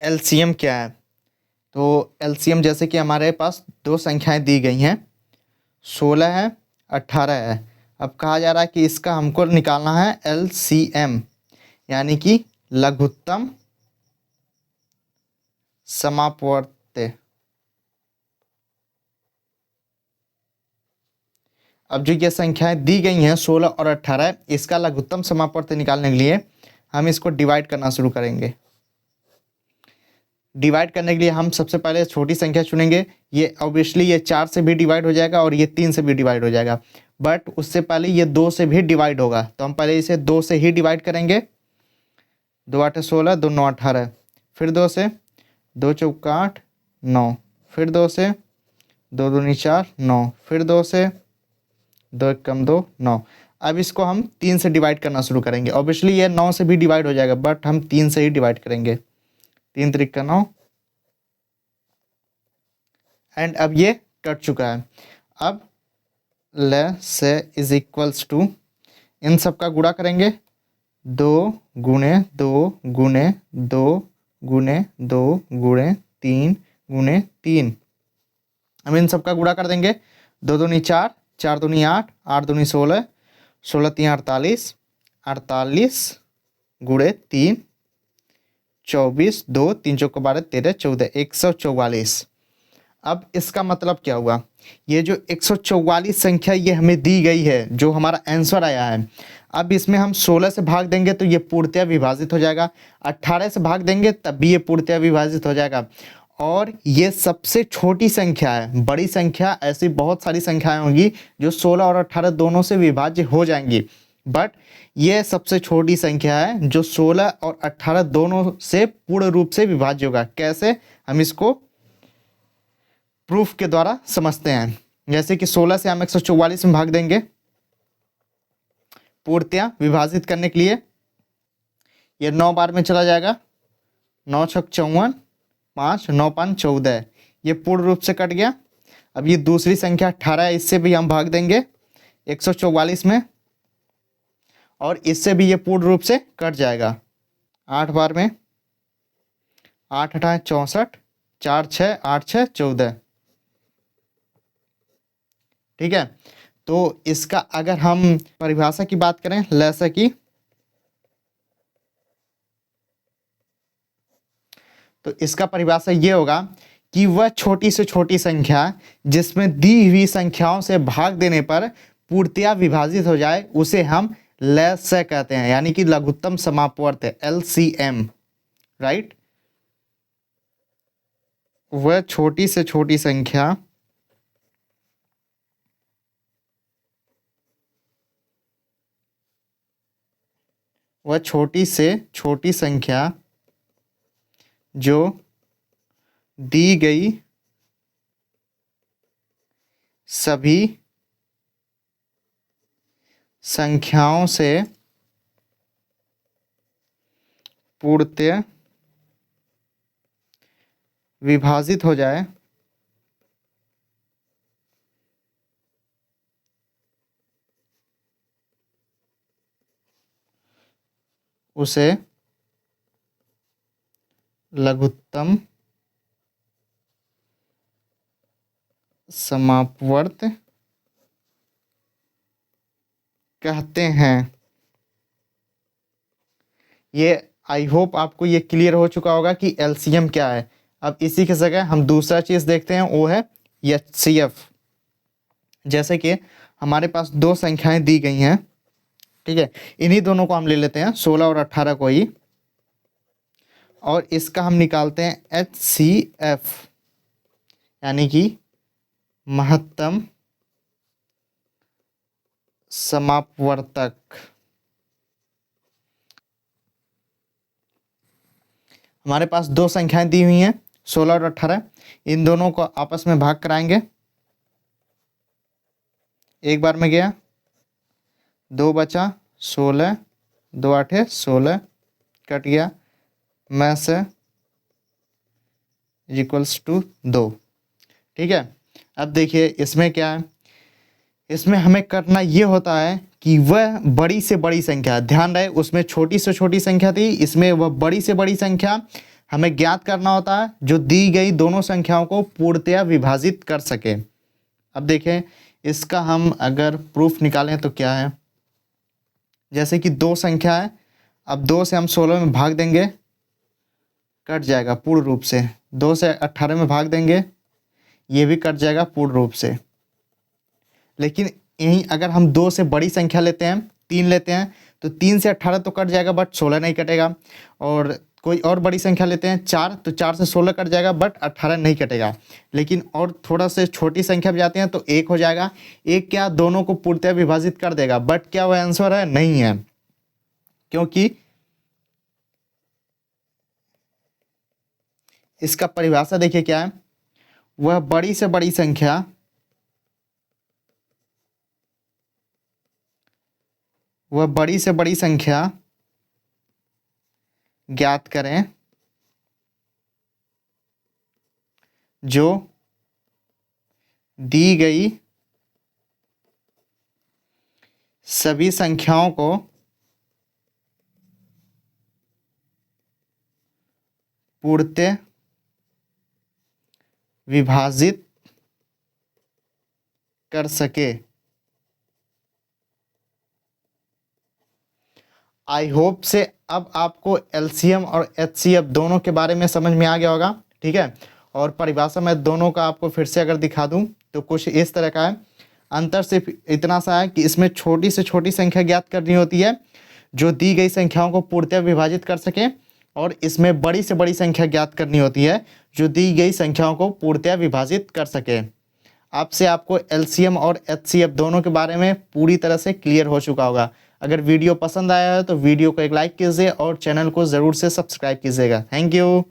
LCM क्या है? तो एलसीएम जैसे कि हमारे पास दो संख्याएं दी गई हैं, 16 है, 18 है। अब कहा जा रहा है कि इसका हमको निकालना है एलसीएम, यानी कि लघुत्तम समापवर्त्य। अब जो ये संख्याएं दी गई हैं 16 और 18, इसका लघुत्तम समापवर्त्य निकालने के लिए हम इसको डिवाइड करना शुरू करेंगे। डिवाइड करने के लिए हम सबसे पहले छोटी संख्या चुनेंगे। ये ऑब्वियसली ये 4 से भी डिवाइड हो जाएगा और ये 3 से भी डिवाइड हो जाएगा, बट उससे पहले ये 2 से भी डिवाइड होगा, तो हम पहले इसे 2 से ही डिवाइड करेंगे। 2 8 16, 2 9 18, फिर 2 से, 2 चौका 8 9, फिर 2 से, 2 दूनी 4 9, फिर 2 से, 2 एक कम 2 9। अब इसको हम 3 से डिवाइड करना शुरू करेंगे। ऑब्वियसली ये 9 से भी डिवाइड हो जाएगा, बट हम 3 से ही डिवाइड करेंगे। 3 त्रिक 9, एंड अब ये कट चुका है। अब ले से इज इक्वल्स टू, इन सब का गुणा करेंगे, 2 गुणे 2 गुणे 2 गुणे 2 गुणे 3 गुणे 3। हम इन सब का गुणा कर देंगे, 2 दूनी 4, 4 दूनी 8, 8 दूनी 16, 16 3 48, 48 गुणे 3 24, 2 3 चौका 12 13 14, 144। अब इसका मतलब क्या हुआ? ये जो 144 संख्या ये हमें दी गई है, जो हमारा आंसर आया है, अब इसमें हम 16 से भाग देंगे तो ये पूर्णतया विभाजित हो जाएगा, 18 से भाग देंगे तब भी ये पूर्णतया विभाजित हो जाएगा, और ये सबसे छोटी संख्या है। बड़ी संख्या ऐसी बहुत सारी संख्याएं होंगी जो 16 और 18 दोनों से विभाज्य हो जाएंगी, बट ये सबसे छोटी संख्या है जो 16 और 18 दोनों से पूर्ण रूप से विभाज्य होगा। कैसे? हम इसको प्रूफ के द्वारा समझते हैं। जैसे कि 16 से हम 144 में भाग देंगे पूर्णतया विभाजित करने के लिए, ये 9 बार में चला जाएगा, 9 छक 54, 5 9 5 14, ये पूर्ण रूप से कट गया। अब ये दूसरी संख्या 18 है, इससे भी हम भाग देंगे 144 में, और इससे भी ये पूर्ण रूप से कट जाएगा 8 बार में, 8 8 64, 4 6 8 6 14। ठीक है, तो इसका अगर हम परिभाषा की बात करें लैसा की, तो इसका परिभाषा ये होगा कि वह छोटी से छोटी संख्या जिसमें दी हुई संख्याओं से भाग देने पर पूर्णतया विभाजित हो जाए उसे हम लैसा कहते हैं, यानी कि लघुत्तम समापवर्त्य, एलसीएम। राइट, वह छोटी से छोटी संख्या वह छोटी से छोटी संख्या जो दी गई सभी संख्याओं से पूर्णतया विभाजित हो जाए उसे लघुत्तम समापवर्त्य कहते हैं। ये आई होप आपको ये क्लियर हो चुका होगा कि एलसीएम क्या है। अब इसी की जगह हम दूसरा चीज़ देखते हैं, वो है एचसीएफ। जैसे कि हमारे पास दो संख्याएं दी गई हैं, ठीक है, इन्हीं दोनों को हम ले लेते हैं, 16 और 18 को ही, और इसका हम निकालते हैं एचसीएफ, यानी कि महत्तम समापवर्तक। हमारे पास दो संख्याएं दी हुई हैं 16 और 18, इन दोनों को आपस में भाग कराएंगे। एक बार में गया, 2 बचा 16, 2 8 16, कट गया, में से इक्वल्स टू 2। ठीक है, अब देखिए इसमें क्या है, इसमें हमें करना ये होता है कि वह बड़ी से बड़ी संख्या, ध्यान रहे उसमें छोटी से छोटी संख्या थी, इसमें वह बड़ी से बड़ी संख्या हमें ज्ञात करना होता है जो दी गई दोनों संख्याओं को पूर्णतया विभाजित कर सके। अब देखें इसका हम अगर प्रूफ निकालें तो क्या है, जैसे कि दो संख्या है, अब 2 से हम 16 में भाग देंगे, कट जाएगा पूर्ण रूप से। 2 से 18 में भाग देंगे, ये भी कट जाएगा पूर्ण रूप से। लेकिन यहीं अगर हम 2 से बड़ी संख्या लेते हैं, 3 लेते हैं, तो 3 से 18 तो कट जाएगा बट 16 नहीं कटेगा। और कोई और बड़ी संख्या लेते हैं 4, तो 4 से 16 कट जाएगा बट 18 नहीं कटेगा। लेकिन और थोड़ा से छोटी संख्या पे जाते हैं तो 1 हो जाएगा। 1 क्या दोनों को पूर्णतः विभाजित कर देगा, बट क्या वह आंसर है? नहीं है, क्योंकि इसका परिभाषा देखिए क्या है, वह बड़ी से बड़ी संख्या ज्ञात करें जो दी गई सभी संख्याओं को पूर्णतः विभाजित कर सके। आई होप से अब आपको एलसीएम और एचसीएफ दोनों के बारे में समझ में आ गया होगा, ठीक है। और परिभाषा में दोनों का आपको फिर से अगर दिखा दूं तो कुछ इस तरह का है। अंतर सिर्फ इतना सा है कि इसमें छोटी से छोटी संख्या ज्ञात करनी होती है जो दी गई संख्याओं को पूर्णतः विभाजित कर सके, और इसमें बड़ी से बड़ी संख्या ज्ञात करनी होती है जो दी गई संख्याओं को पूर्णतः विभाजित कर सके। आपसे आपको एलसीएम और एचसीएफ दोनों के बारे में पूरी तरह से क्लियर हो चुका होगा। अगर वीडियो पसंद आया है तो वीडियो को एक लाइक कीजिए और चैनल को ज़रूर से सब्सक्राइब कीजिएगा। Thank you.